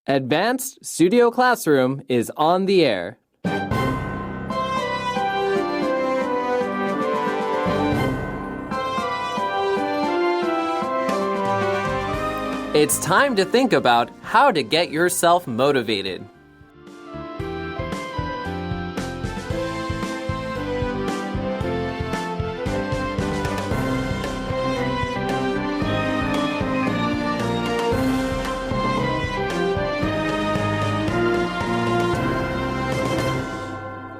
Advanced Studio Classroom is on the air. It's time to think about how to get yourself motivated.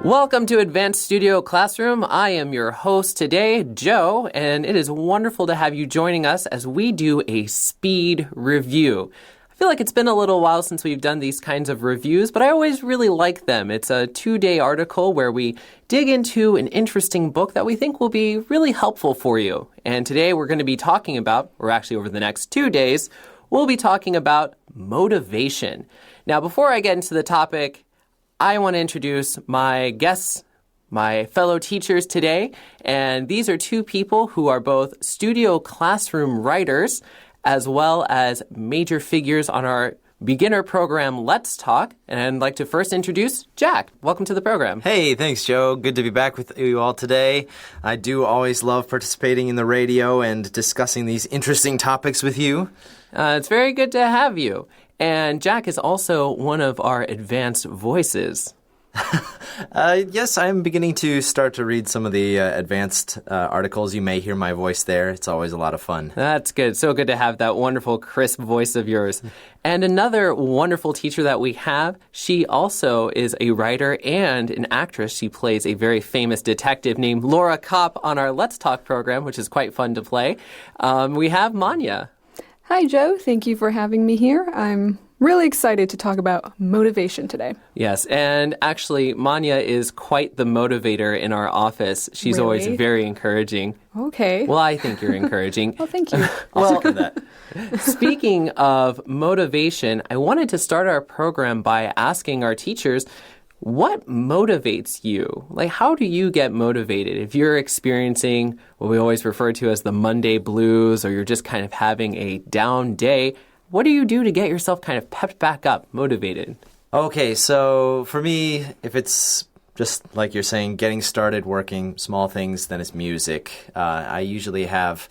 Welcome to Advanced Studio Classroom. I am your host today, Joe, and it is wonderful to have you joining us as we do a speed review. I feel like it's been a little while since we've done these kinds of reviews, but I always really like them. It's a 2-day article where we dig into an interesting book that we think will be really helpful for you. And today we're going to be talking about, or actually over the next 2 days, we'll be talking about motivation. Now, before I get into the topic, I want to introduce my guests, my fellow teachers today, and these are two people who are both studio classroom writers as well as major figures on our beginner program, Let's Talk. And I'd like to first introduce Jack. Welcome to the program. Hey, thanks, Joe. Good to be back with you all today. I do always love participating in the radio and discussing these interesting topics with you. It's very good to have you. And Jack is also one of our advanced voices. Yes, I'm beginning to start to read some of the advanced articles. You may hear my voice there. It's always a lot of fun. That's good. So good to have that wonderful, crisp voice of yours. And another wonderful teacher that we have, she also is a writer and an actress. She plays a very famous detective named Laura Kopp on our Let's Talk program, which is quite fun to play. We have Manya. Hi, Joe. Thank you for having me here. I'm really excited to talk about motivation today. Yes, and actually, Manya is quite the motivator in our office. She's always very encouraging. Okay. Well, I think you're encouraging. Oh, thank you. I'll second that. Speaking of motivation, I wanted to start our program by asking our teachers, what motivates you? Like, how do you get motivated? If you're experiencing what we always refer to as the Monday blues, or you're just kind of having a down day, what do you do to get yourself kind of pepped back up, motivated? Okay, so for me, if it's just like you're saying, getting started working small things, then it's music. I usually have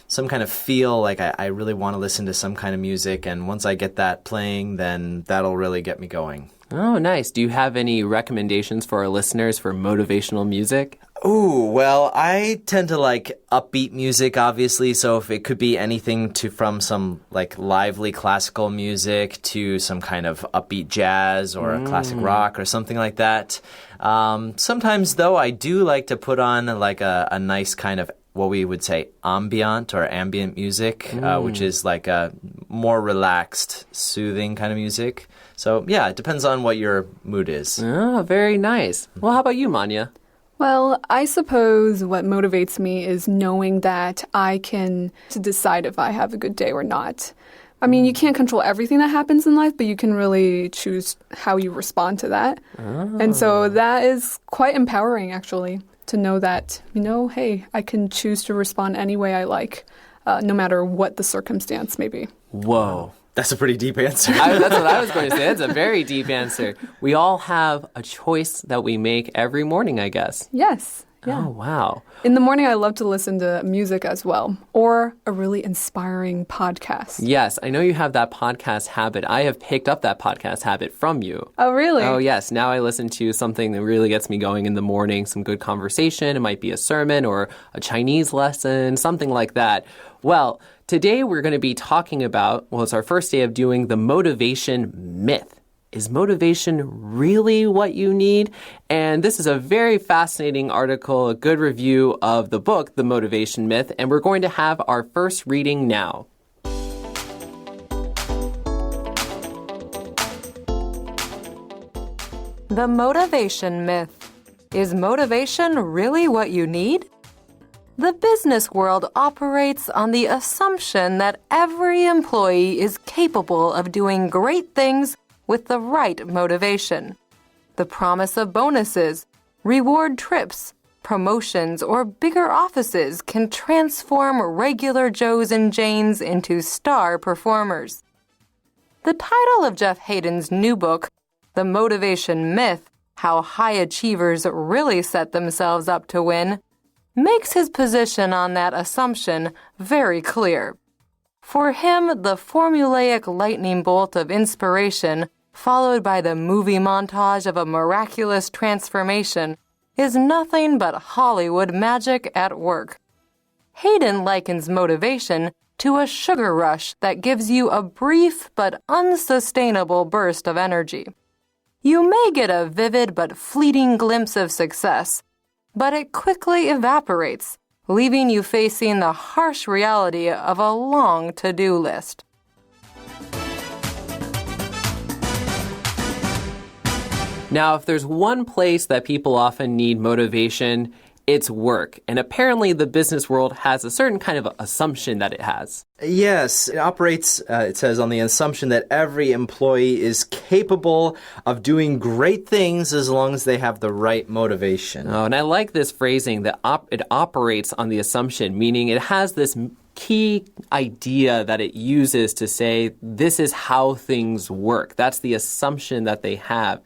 some kind of feel like I really want to listen to some kind of music, and once I get that playing, then that'll really get me going. Oh, nice. Do you have any recommendations for our listeners for motivational music? Ooh, well, I tend to like upbeat music, obviously, so if it could be anything from some like lively classical music to some kind of upbeat jazz or classic rock or something like that. Sometimes, though, I do like to put on like a nice kind of what we would say ambient or ambient music, which is like a more relaxed, soothing kind of music. So, yeah, it depends on what your mood is. Oh, very nice. Well, how about you, Manya? Well, I suppose what motivates me is knowing that I can decide if I have a good day or not. I mean, you can't control everything that happens in life, but you can really choose how you respond to that. Oh. And so that is quite empowering, actually, to know that, hey, I can choose to respond any way I like, no matter what the circumstance may be. Whoa. That's a pretty deep answer. That's what I was going to say. That's a very deep answer. We all have a choice that we make every morning, I guess. Yes. Yeah. Oh, wow. In the morning, I love to listen to music as well, or a really inspiring podcast. Yes, I know you have that podcast habit. I have picked up that podcast habit from you. Oh, really? Oh, yes. Now I listen to something that really gets me going in the morning, some good conversation. It might be a sermon or a Chinese lesson, something like that. Well, today we're going to be talking about, it's our first day of doing the motivation myth. Is motivation really what you need? And this is a very fascinating article, a good review of the book, The Motivation Myth, and we're going to have our first reading now. The Motivation Myth. Is motivation really what you need? The business world operates on the assumption that every employee is capable of doing great things with the right motivation. The promise of bonuses, reward trips, promotions, or bigger offices can transform regular Joes and Janes into star performers. The title of Jeff Hayden's new book, The Motivation Myth, How High Achievers Really Set Themselves Up to Win, makes his position on that assumption very clear. For him, the formulaic lightning bolt of inspiration, followed by the movie montage of a miraculous transformation, is nothing but Hollywood magic at work. Hayden likens motivation to a sugar rush that gives you a brief but unsustainable burst of energy. You may get a vivid but fleeting glimpse of success, but it quickly evaporates, leaving you facing the harsh reality of a long to-do list. Now, if there's one place that people often need motivation, it's work. And apparently the business world has a certain kind of assumption that it has. Yes, it operates, it says, on the assumption that every employee is capable of doing great things as long as they have the right motivation. Oh, and I like this phrasing that it operates on the assumption, meaning it has this key idea that it uses to say this is how things work. That's the assumption that they have.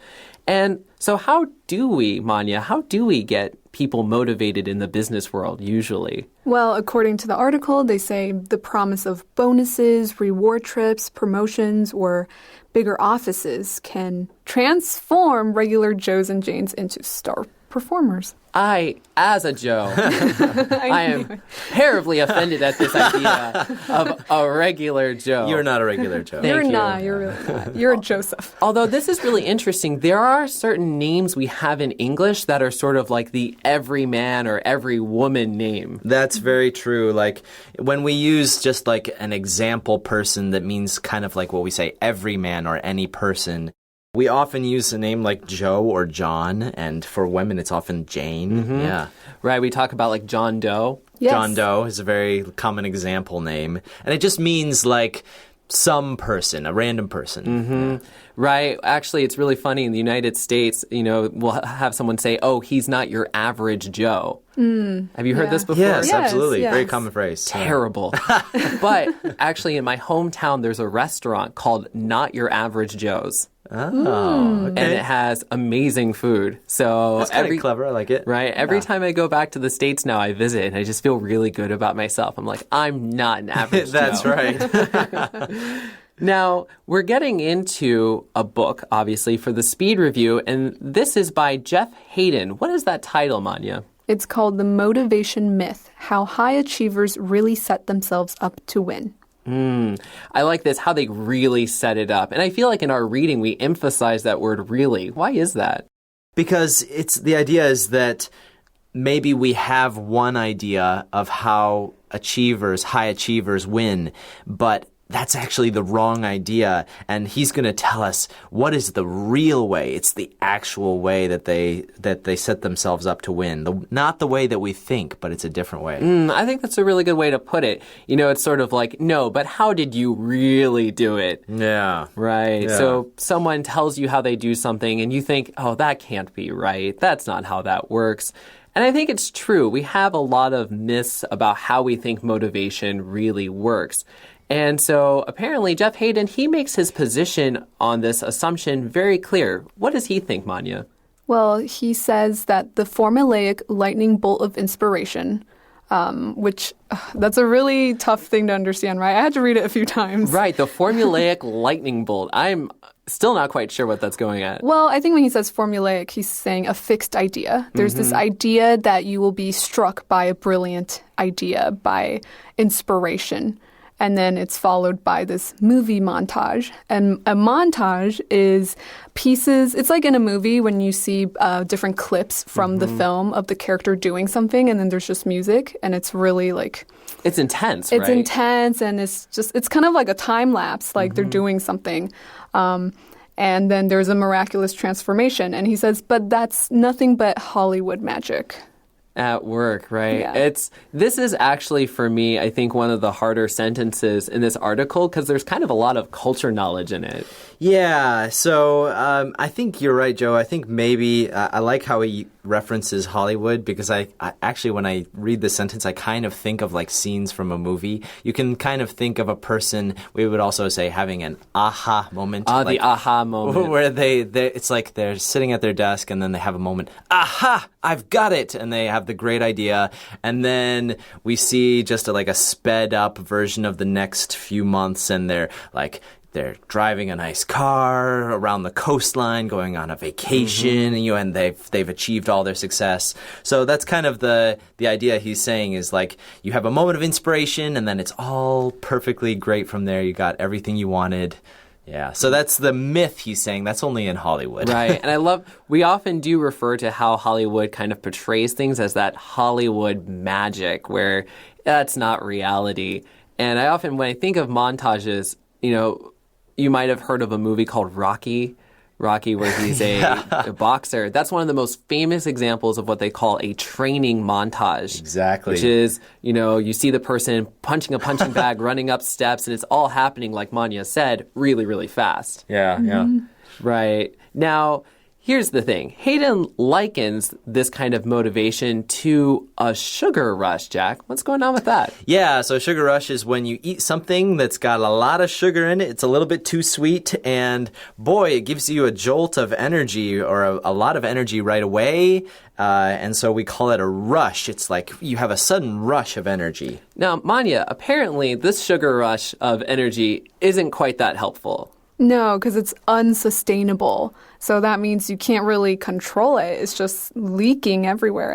And so how do we, Manya, how do we get people motivated in the business world usually? Well, according to the article, they say the promise of bonuses, reward trips, promotions, or bigger offices can transform regular Joes and Janes into star performers. I, as a Joe, I am terribly offended at this idea of a regular Joe. You're not a regular Joe. You're you. not. You're really not. You're a Joseph. Although this is really interesting, there are certain names we have in English that are sort of like the everyman or every woman name. That's very true. Like when we use just like an example person that means kind of like what we say every man or any person, we often use a name like Joe or John, and for women it's often Jane. Mm-hmm. Yeah. Right, we talk about like John Doe. Yes. John Doe is a very common example name. And it just means like some person, a random person. Mm-hmm. Yeah. Right. Actually, it's really funny. In the United States, you know, we'll have someone say, oh, he's not your average Joe. Have you heard this before? Yes, Yes, absolutely. yes. Very common phrase. Terrible. But actually, in my hometown, there's a restaurant called Not Your Average Joe's. Oh, okay. And it has amazing food. So That's kind of clever. I like it. Right. Every time I go back to the States now, I visit and I just feel really good about myself. I'm like, I'm not an average That's Joe. right. Now, we're getting into a book, obviously, for the speed review, and this is by Jeff Hayden. What is that title, Manya? It's called The Motivation Myth, How High Achievers Really Set Themselves Up to Win. I like this, how they really set it up. And I feel like in our reading, we emphasize that word really. Why is that? Because the idea is that maybe we have one idea of how high achievers win, but that's actually the wrong idea, and he's going to tell us what is the real way. It's the actual way that they set themselves up to win. Not the way that we think, but it's a different way. I think that's a really good way to put it. You know, it's sort of like, no, but how did you really do it? Yeah. Right. Yeah. So someone tells you how they do something, and you think, oh, that can't be right. That's not how that works. And I think it's true. We have a lot of myths about how we think motivation really works. And so apparently Jeff Hayden, he makes his position on this assumption very clear. What does he think, Manya? Well, he says that the formulaic lightning bolt of inspiration, which that's a really tough thing to understand, right? I had to read it a few times. Right, the formulaic lightning bolt. I'm still not quite sure what that's going at. Well, I think when he says formulaic, he's saying a fixed idea. There's this idea that you will be struck by a brilliant idea, by inspiration. And then it's followed by this movie montage. And a montage is pieces, it's like in a movie when you see different clips from the film of the character doing something, and then there's just music, and it's really like... It's intense, It's right? intense, and it's kind of like a time lapse, like they're doing something. And then there's a miraculous transformation. And he says, but that's nothing but Hollywood magic. At work, right? Yeah. This is actually, for me, I think one of the harder sentences in this article because there's kind of a lot of culture knowledge in it. Yeah, so I think you're right, Joe. I think maybe I like how he references Hollywood because I actually, when I read this sentence, I kind of think of like scenes from a movie. You can kind of think of a person, we would also say, having an aha moment. The aha moment. Where it's like they're sitting at their desk and then they have a moment, aha, I've got it. And they have the great idea. And then we see just like a sped up version of the next few months and they're driving a nice car around the coastline, going on a vacation, and they've achieved all their success. So that's kind of the idea he's saying is like you have a moment of inspiration and then it's all perfectly great from there. You got everything you wanted. Yeah, so that's the myth he's saying. That's only in Hollywood. Right, and we often do refer to how Hollywood kind of portrays things as that Hollywood magic where that's not reality. And I often, when I think of montages, you might have heard of a movie called Rocky, where he's a boxer. That's one of the most famous examples of what they call a training montage. Exactly. Which is, you see the person punching a punching bag, running up steps, and it's all happening, like Manya said, really, really fast. Yeah, yeah. Right. Now, here's the thing. Hayden likens this kind of motivation to a sugar rush, Jack. What's going on with that? Yeah, so sugar rush is when you eat something that's got a lot of sugar in it. It's a little bit too sweet, and boy, it gives you a jolt of energy or a lot of energy right away. And so we call it a rush. It's like you have a sudden rush of energy. Now, Manya, apparently this sugar rush of energy isn't quite that helpful. No, because it's unsustainable. So that means you can't really control it. It's just leaking everywhere.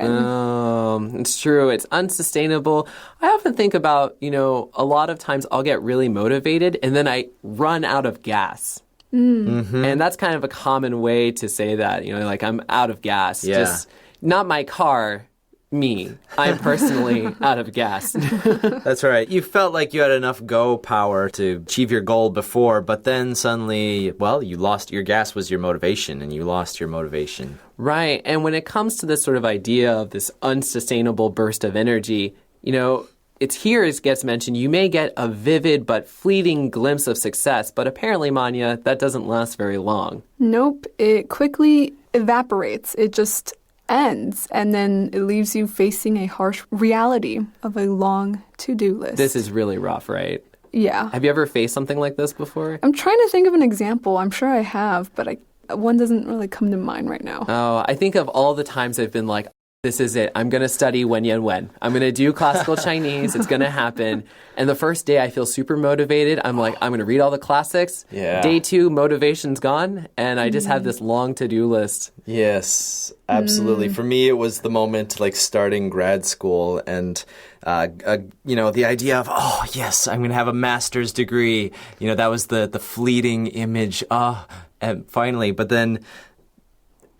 It's true. It's unsustainable. I often think about, a lot of times I'll get really motivated and then I run out of gas. And that's kind of a common way to say that, like I'm out of gas. Yeah. Just not my car. Me. I'm personally out of gas. That's right. You felt like you had enough go power to achieve your goal before, but then suddenly, you lost your gas was your motivation and you lost your motivation. Right. And when it comes to this sort of idea of this unsustainable burst of energy, it gets mentioned, you may get a vivid but fleeting glimpse of success, but apparently, Manya, that doesn't last very long. Nope. It quickly evaporates. It just ends, and then it leaves you facing a harsh reality of a long to-do list. This is really rough, right? Yeah. Have you ever faced something like this before? I'm trying to think of an example. I'm sure I have, but one doesn't really come to mind right now. Oh, I think of all the times I've been like, this is it. I'm going to study Wen Yan Wen. I'm going to do classical Chinese. It's going to happen. And the first day I feel super motivated. I'm like, I'm going to read all the classics. Yeah. Day 2, motivation's gone. And I just have this long to-do list. Yes, absolutely. For me, it was the moment like starting grad school and, the idea of, oh, yes, I'm going to have a master's degree. That was the fleeting image. And finally, but then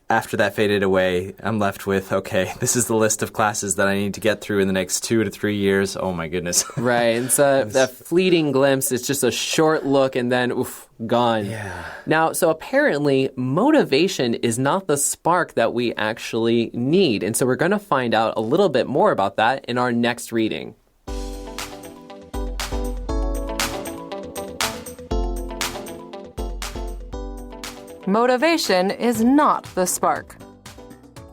after that faded away, I'm left with, okay, this is the list of classes that I need to get through in the next 2 to 3 years. Oh, my goodness. Right. And so that fleeting glimpse is just a short look and then, gone. Yeah. Now, so apparently, motivation is not the spark that we actually need. And so we're going to find out a little bit more about that in our next reading. Motivation is not the spark.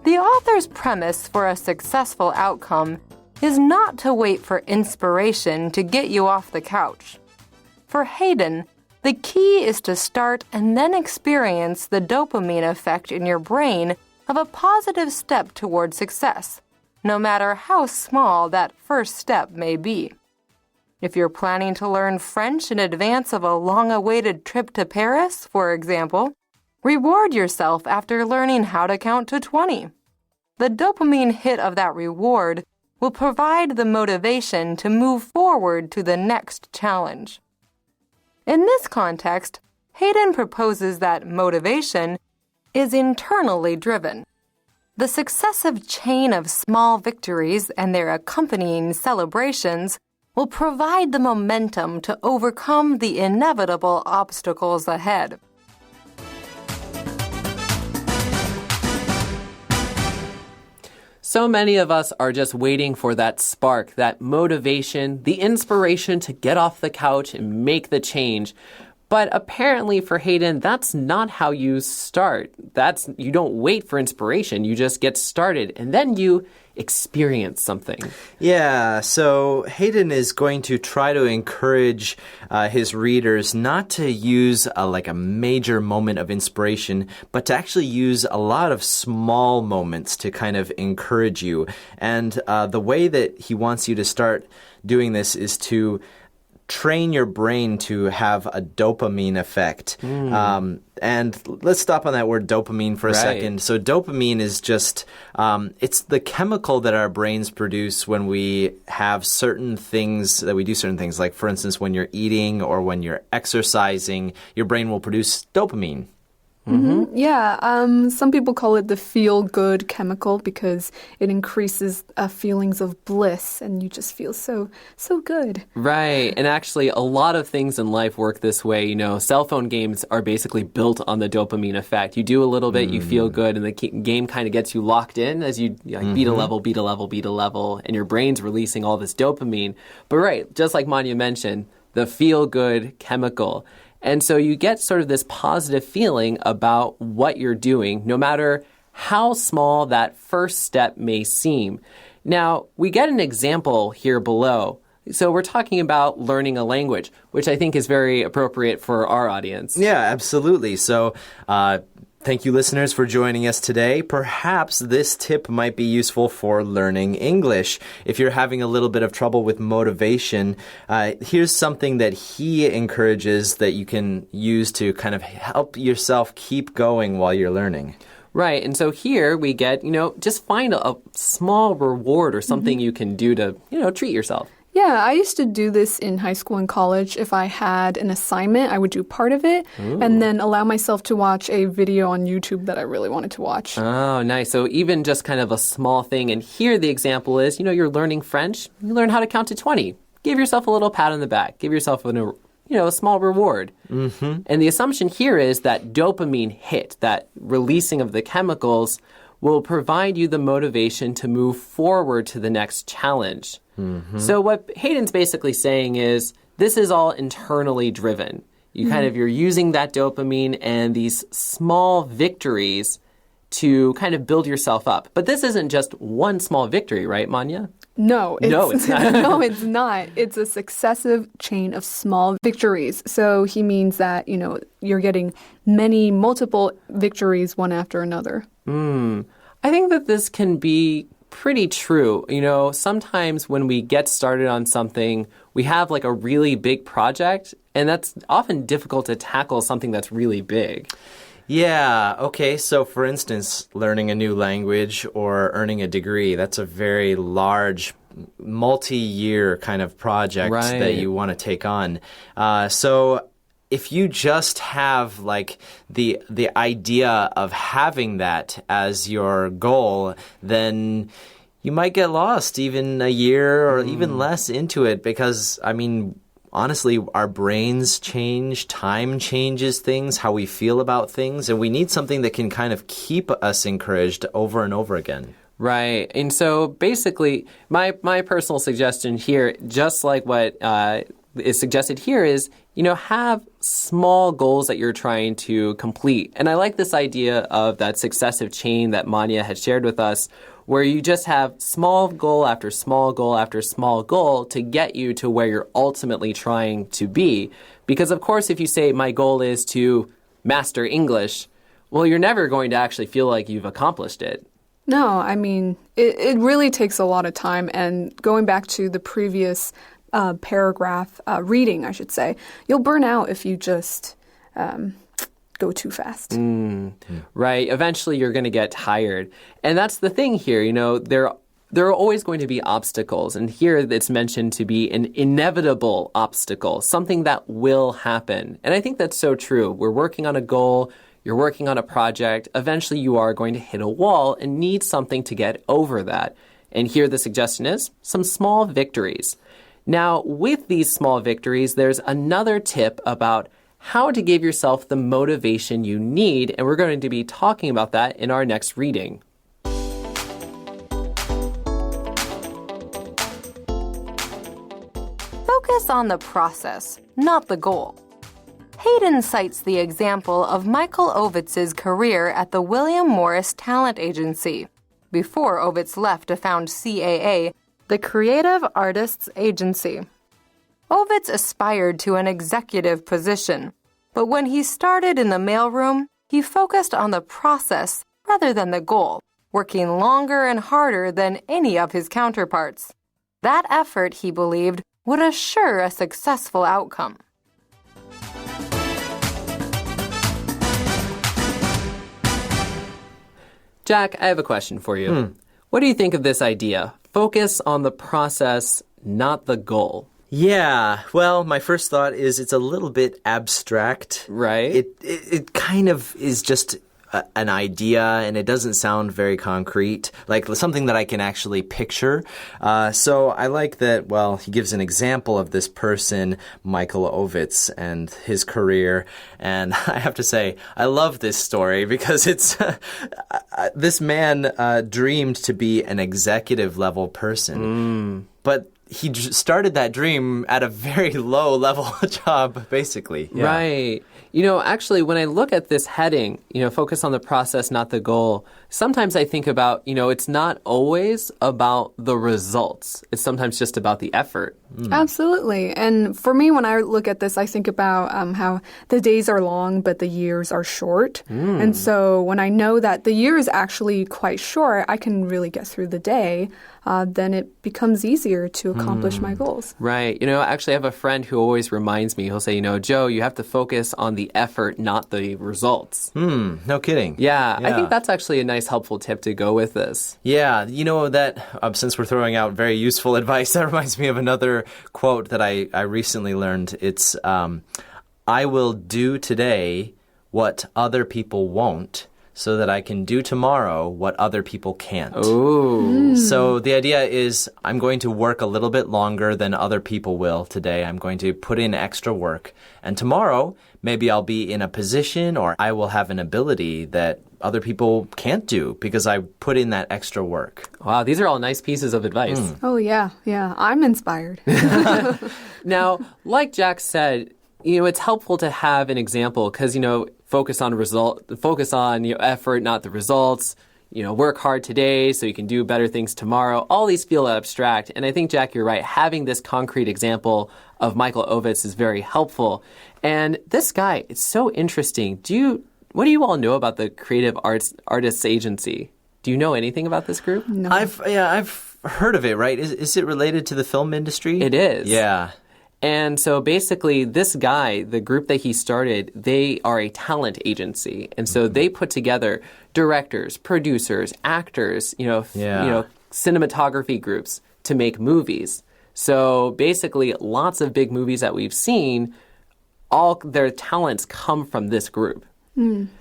The author's premise for a successful outcome is not to wait for inspiration to get you off the couch. For Hayden, the key is to start and then experience the dopamine effect in your brain of a positive step toward success, no matter how small that first step may be. If you're planning to learn French in advance of a long-awaited trip to Paris, for example, reward yourself after learning how to count to 20. The dopamine hit of that reward will provide the motivation to move forward to the next challenge. In this context, Hayden proposes that motivation is internally driven. The successive chain of small victories and their accompanying celebrations will provide the momentum to overcome the inevitable obstacles ahead. So many of us are just waiting for that spark, that motivation, the inspiration to get off the couch and make the change. But apparently for Hayden, that's not how you start. You don't wait for inspiration. You just get started and then you experience something. Yeah, so Hayden is going to try to encourage his readers not to use a major moment of inspiration, but to actually use a lot of small moments to kind of encourage you. And the way that he wants you to start doing this is to train your brain to have a dopamine effect. And let's stop on that word dopamine for a second. So dopamine is just, it's the chemical that our brains produce when we have certain things, that we do certain things. Like, for instance, when you're eating or when you're exercising, your brain will produce dopamine. Yeah, some people call it the feel-good chemical because it increases feelings of bliss and you just feel so good. Right. And actually, a lot of things in life work this way. You know, cell phone games are basically built on the dopamine effect. You do a little bit, you feel good, and the game kind of gets you locked in as you beat a level, and your brain's releasing all this dopamine. But right, just like Manya mentioned, the feel-good chemical. And so you get sort of this positive feeling about what you're doing, no matter how small that first step may seem. Now, we get an example here below. So we're talking about learning a language, which I think is very appropriate for our audience. Yeah, absolutely. So, thank you, listeners, for joining us today. Perhaps this tip might be useful for learning English. If you're having a little bit of trouble with motivation, here's something that he encourages that you can use to kind of help yourself keep going while you're learning. Right. And so here we get, just find a small reward or something you can do to, treat yourself. Yeah, I used to do this in high school and college. If I had an assignment, I would do part of it and then allow myself to watch a video on YouTube that I really wanted to watch. Oh, nice. So even just kind of a small thing. And here the example is, you're learning French. You learn how to count to 20. Give yourself a little pat on the back. Give yourself a small reward. And the assumption here is that dopamine hit, that releasing of the chemicals, will provide you the motivation to move forward to the next challenge. So what Hayden's basically saying is this is all internally driven. You're using that dopamine and these small victories to kind of build yourself up. But this isn't just one small victory, right, Manya? No, it's not. No, it's not. It's a successive chain of small victories. So he means that, you're getting multiple victories one after another. I think that this can be pretty true. Sometimes when we get started on something, we have like a really big project, and that's often difficult to tackle something that's really big. Yeah, okay, so for instance, learning a new language or earning a degree, that's a very large, multi-year kind of project that you want to take on. So if you just have like the idea of having that as your goal, then you might get lost even a year or even less into it because, honestly, our brains change, time changes things, how we feel about things, and we need something that can kind of keep us encouraged over and over again. Right. And so basically, my personal suggestion here, just like what is suggested here, is, have small goals that you're trying to complete. And I like this idea of that successive chain that Manya had shared with us, where you just have small goal after small goal after small goal to get you to where you're ultimately trying to be. Because, of course, if you say my goal is to master English, well, you're never going to actually feel like you've accomplished it. No, it really takes a lot of time. And going back to the previous paragraph reading, I should say, you'll burn out if you just go too fast. Right. Eventually, you're going to get tired. And that's the thing here. There are always going to be obstacles. And here it's mentioned to be an inevitable obstacle, something that will happen. And I think that's so true. We're working on a goal. You're working on a project. Eventually, you are going to hit a wall and need something to get over that. And here the suggestion is some small victories. Now, with these small victories, there's another tip about how to give yourself the motivation you need, and we're going to be talking about that in our next reading. Focus on the process, not the goal. Hayden cites the example of Michael Ovitz's career at the William Morris Talent Agency. Before Ovitz left to found CAA, the Creative Artists Agency. Ovitz aspired to an executive position, but when he started in the mailroom, he focused on the process rather than the goal, working longer and harder than any of his counterparts. That effort, he believed, would assure a successful outcome. Jack, I have a question for you. What do you think of this idea? Focus on the process, not the goal. Yeah, well, my first thought is it's a little bit abstract. Right. It kind of is just an idea, and it doesn't sound very concrete, like something that I can actually picture. So I like that, well, he gives an example of this person, Michael Ovitz, and his career. And I have to say, I love this story because it's this man dreamed to be an executive level person. But he started that dream at a very low level job, basically. Yeah. Right. Actually, when I look at this heading, focus on the process, not the goal, sometimes I think about, it's not always about the results. It's sometimes just about the effort. Absolutely. And for me, when I look at this, I think about how the days are long, but the years are short. And so when I know that the year is actually quite short, I can really get through the day. Then it becomes easier to accomplish my goals. Right. Actually, I have a friend who always reminds me, he'll say, Joe, you have to focus on the effort, not the results. No kidding. Yeah, I think that's actually a nice, helpful tip to go with this. Yeah, that since we're throwing out very useful advice, that reminds me of another quote that I recently learned. It's, I will do today what other people won't, so that I can do tomorrow what other people can't. Ooh. So the idea is I'm going to work a little bit longer than other people will today. I'm going to put in extra work. And tomorrow, maybe I'll be in a position or I will have an ability that other people can't do because I put in that extra work. Wow, these are all nice pieces of advice. Oh, yeah. I'm inspired. Now, like Jack said, it's helpful to have an example because, focus on effort, not the results. Work hard today so you can do better things tomorrow. All these feel abstract. And I think, Jack, you're right. Having this concrete example of Michael Ovitz is very helpful. And this guy, it's so interesting. What do you all know about the Creative Artists Agency? Do you know anything about this group? No. I've heard of it, right? Is it related to the film industry? It is. Yeah. And so basically this guy, the group that he started, they are a talent agency. And so they put together directors, producers, actors, cinematography groups to make movies. So basically lots of big movies that we've seen, all their talents come from this group.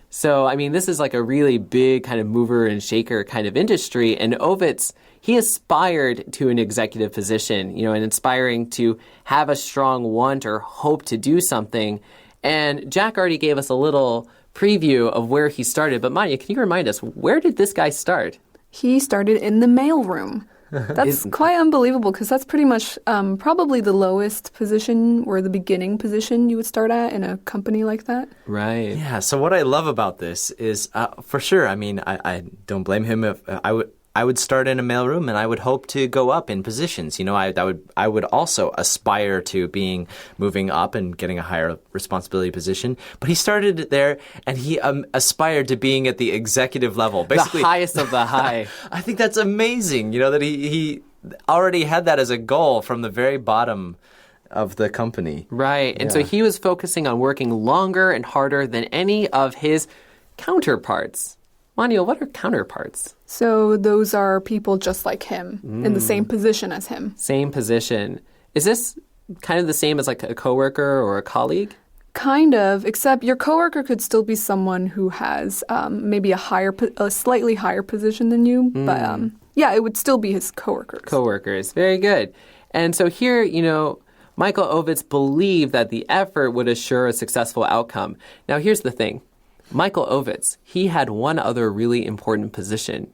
So, this is like a really big kind of mover and shaker kind of industry. And Ovitz, he aspired to an executive position, and inspiring to have a strong want or hope to do something. And Jack already gave us a little preview of where he started. But Manya, can you remind us, where did this guy start? He started in the mailroom. That's quite unbelievable because that's pretty much probably the lowest position or the beginning position you would start at in a company like that. Right. Yeah, so what I love about this is, for sure, I don't blame him if I would start in a mailroom and I would hope to go up in positions. I would also aspire to moving up and getting a higher responsibility position. But he started there and he aspired to being at the executive level. Basically, the highest of the high. I think that's amazing, that he already had that as a goal from the very bottom of the company. Right. And so he was focusing on working longer and harder than any of his counterparts. Manya, what are counterparts? So those are people just like him, in the same position as him. Same position. Is this kind of the same as like a coworker or a colleague? Kind of, except your coworker could still be someone who has maybe a slightly higher position than you. But it would still be his coworkers. Coworkers. Very good. And so here, Michael Ovitz believed that the effort would assure a successful outcome. Now, here's the thing. Michael Ovitz, he had one other really important position.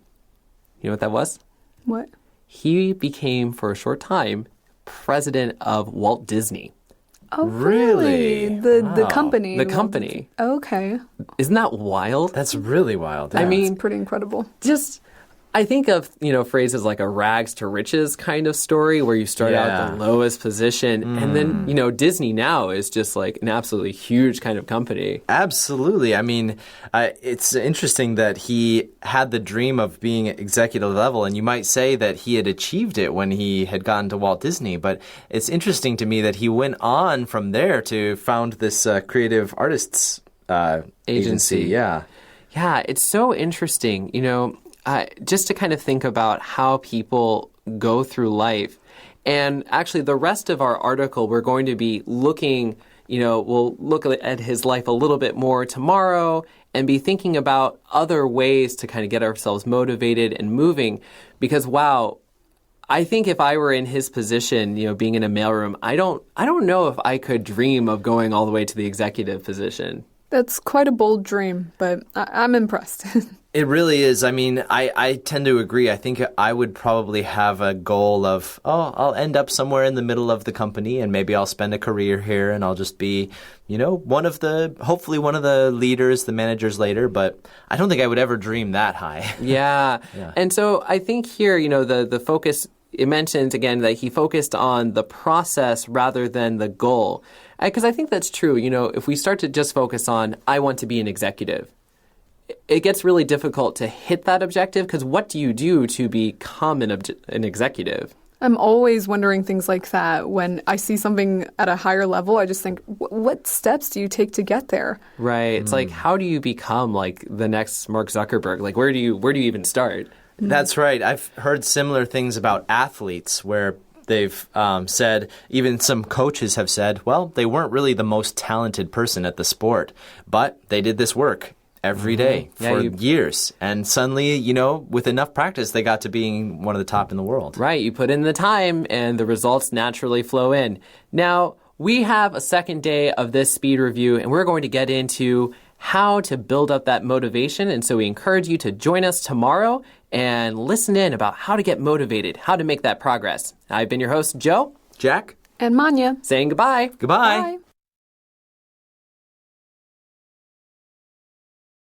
You know what that was? What? He became, for a short time, president of Walt Disney. Oh, Really? The company. The company. Okay. The company. The company. Okay. Isn't that wild? That's really wild. I yeah. mean, Pretty incredible. just I think of, phrases like a rags to riches kind of story where you start out at the lowest position and then, Disney now is just like an absolutely huge kind of company. Absolutely. I mean, it's interesting that he had the dream of being executive level, and you might say that he had achieved it when he had gotten to Walt Disney. But it's interesting to me that he went on from there to found this creative artists agency. Yeah. Yeah, it's so interesting, just to kind of think about how people go through life. And actually, the rest of our article, we're going to be looking, we'll look at his life a little bit more tomorrow and be thinking about other ways to kind of get ourselves motivated and moving. Because, wow, I think if I were in his position, being in a mailroom, I don't know if I could dream of going all the way to the executive position. That's quite a bold dream, but I'm impressed. It really is. I mean, I tend to agree. I think I would probably have a goal of, I'll end up somewhere in the middle of the company and maybe I'll spend a career here and I'll just be, hopefully one of the leaders, the managers later. But I don't think I would ever dream that high. Yeah. And so I think here, the focus, it mentions again that he focused on the process rather than the goal. Because I think that's true. If we start to just focus on, I want to be an executive, it gets really difficult to hit that objective because what do you do to become an executive? I'm always wondering things like that. When I see something at a higher level, I just think, what steps do you take to get there? Right. It's like, how do you become like the next Mark Zuckerberg? Like, where do you even start? That's right. I've heard similar things about athletes where they've said, even some coaches have said, well, they weren't really the most talented person at the sport, but they did this work every day for years. And suddenly, with enough practice, they got to being one of the top in the world. Right. You put in the time and the results naturally flow in. Now, we have a second day of this speed review, and we're going to get into how to build up that motivation. And so we encourage you to join us tomorrow and listen in about how to get motivated, how to make that progress. I've been your host, Joe. Jack? And Manya. Saying goodbye. Goodbye. Bye.